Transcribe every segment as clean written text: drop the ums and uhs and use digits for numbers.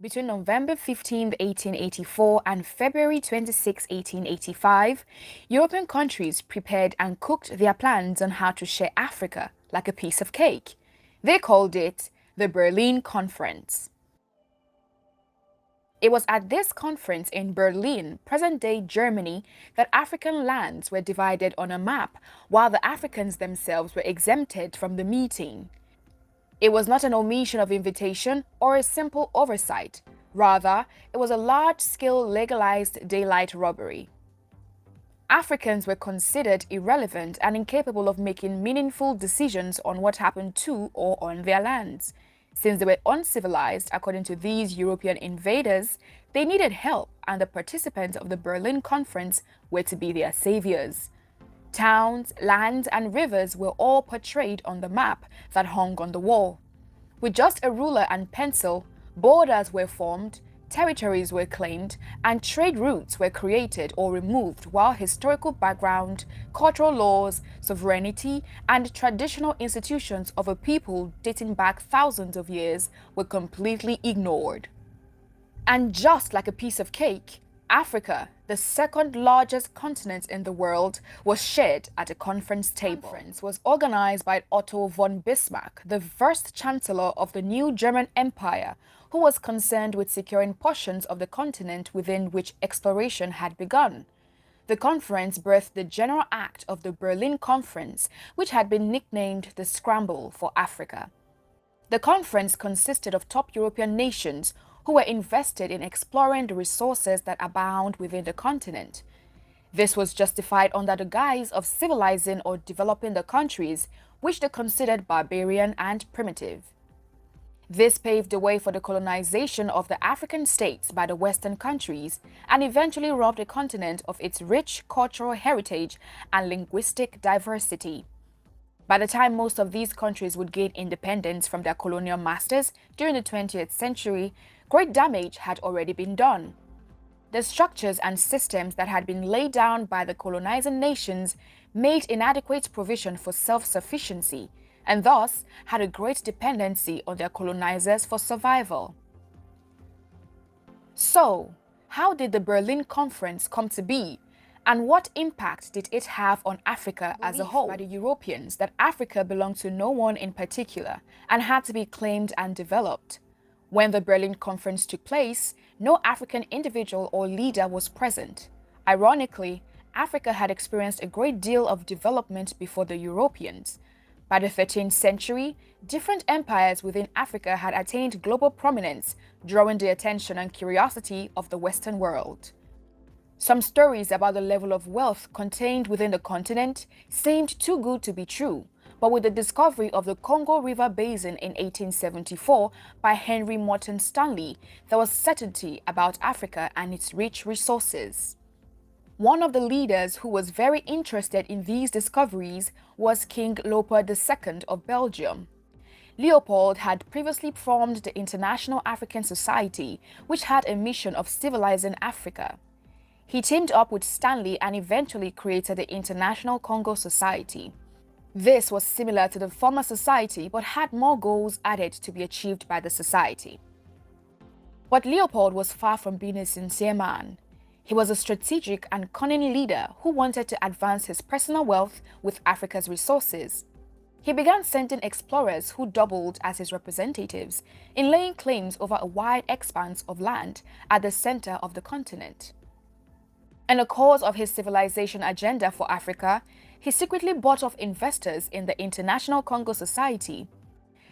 Between November 15, 1884 and February 26, 1885, European countries prepared and cooked their plans on how to share Africa like a piece of cake. They called it the Berlin Conference. It was at this conference in Berlin, present-day Germany, that African lands were divided on a map, while the Africans themselves were exempted from the meeting. It was not an omission of invitation or a simple oversight. Rather, it was a large-scale legalized daylight robbery. Africans were considered irrelevant and incapable of making meaningful decisions on what happened to or on their lands. Since they were uncivilized, according to these European invaders, they needed help, and the participants of the Berlin Conference were to be their saviors. Towns, lands, and rivers were all portrayed on the map that hung on the wall. With just a ruler and pencil, borders were formed, territories were claimed, and trade routes were created or removed, while historical background, cultural laws, sovereignty, and traditional institutions of a people dating back thousands of years were completely ignored. And just like a piece of cake, Africa, the second largest continent in the world, was shared at a conference table. The conference was organized by Otto von Bismarck, the first chancellor of the new German Empire, who was concerned with securing portions of the continent within which exploration had begun. The conference birthed the General Act of the Berlin Conference, which had been nicknamed the Scramble for Africa. The conference consisted of top European nations who were invested in exploring the resources that abound within the continent. This was justified under the guise of civilizing or developing the countries, which they considered barbarian and primitive. This paved the way for the colonization of the African states by the Western countries and eventually robbed the continent of its rich cultural heritage and linguistic diversity. By the time most of these countries would gain independence from their colonial masters during the 20th century, great damage had already been done. The structures and systems that had been laid down by the colonizing nations made inadequate provision for self-sufficiency and thus had a great dependency on their colonizers for survival. So, how did the Berlin Conference come to be? And what impact did it have on Africa as a whole? By the Europeans that Africa belonged to no one in particular and had to be claimed and developed. When the Berlin Conference took place, no African individual or leader was present. Ironically, Africa had experienced a great deal of development before the Europeans. By the 13th century, different empires within Africa had attained global prominence, drawing the attention and curiosity of the Western world. Some stories about the level of wealth contained within the continent seemed too good to be true, but with the discovery of the Congo River Basin in 1874 by Henry Morton Stanley, there was certainty about Africa and its rich resources. One of the leaders who was very interested in these discoveries was King Leopold II of Belgium. Leopold had previously formed the International African Society, which had a mission of civilizing Africa. He teamed up with Stanley and eventually created the International Congo Society. This was similar to the former society but had more goals added to be achieved by the society. But Leopold was far from being a sincere man. He was a strategic and cunning leader who wanted to advance his personal wealth with Africa's resources. He began sending explorers who doubled as his representatives in laying claims over a wide expanse of land at the center of the continent. In the course of his civilization agenda for Africa, he secretly bought off investors in the International Congo Society.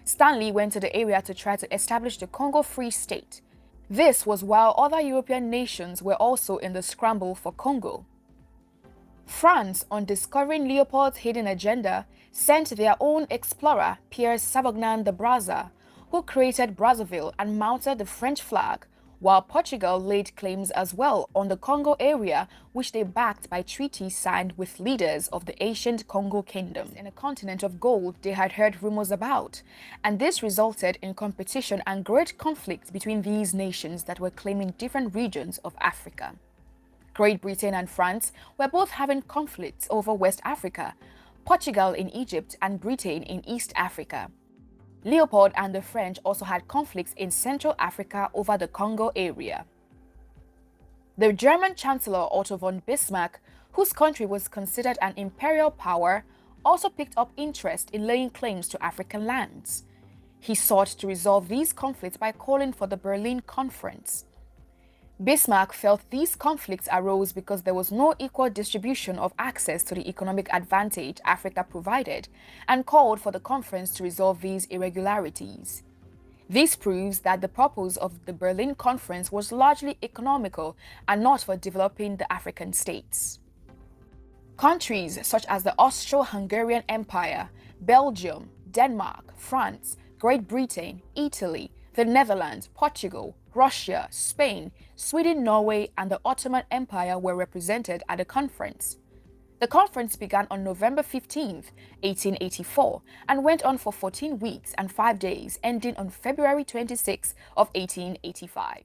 Stanley went to the area to try to establish the Congo Free State. This was while other European nations were also in the scramble for Congo. France, on discovering Leopold's hidden agenda, sent their own explorer, Pierre Savognin de Brazza, who created Brazzaville and mounted the French flag, while Portugal laid claims as well on the Congo area, which they backed by treaties signed with leaders of the ancient Congo Kingdom. In a continent of gold they had heard rumors about, and this resulted in competition and great conflict between these nations that were claiming different regions of Africa. Great Britain and France were both having conflicts over West Africa, Portugal in Egypt and Britain in East Africa. Leopold and the French also had conflicts in Central Africa over the Congo area. The German Chancellor Otto von Bismarck, whose country was considered an imperial power, also picked up interest in laying claims to African lands. He sought to resolve these conflicts by calling for the Berlin Conference. Bismarck felt these conflicts arose because there was no equal distribution of access to the economic advantage Africa provided, and called for the conference to resolve these irregularities. This proves that the purpose of the Berlin Conference was largely economical and not for developing the African states. Countries such as the Austro-Hungarian Empire, Belgium, Denmark, France, Great Britain, Italy, the Netherlands, Portugal, Russia, Spain, Sweden, Norway, and the Ottoman Empire were represented at the conference. The conference began on November 15, 1884, and went on for 14 weeks and 5 days, ending on February 26 of 1885.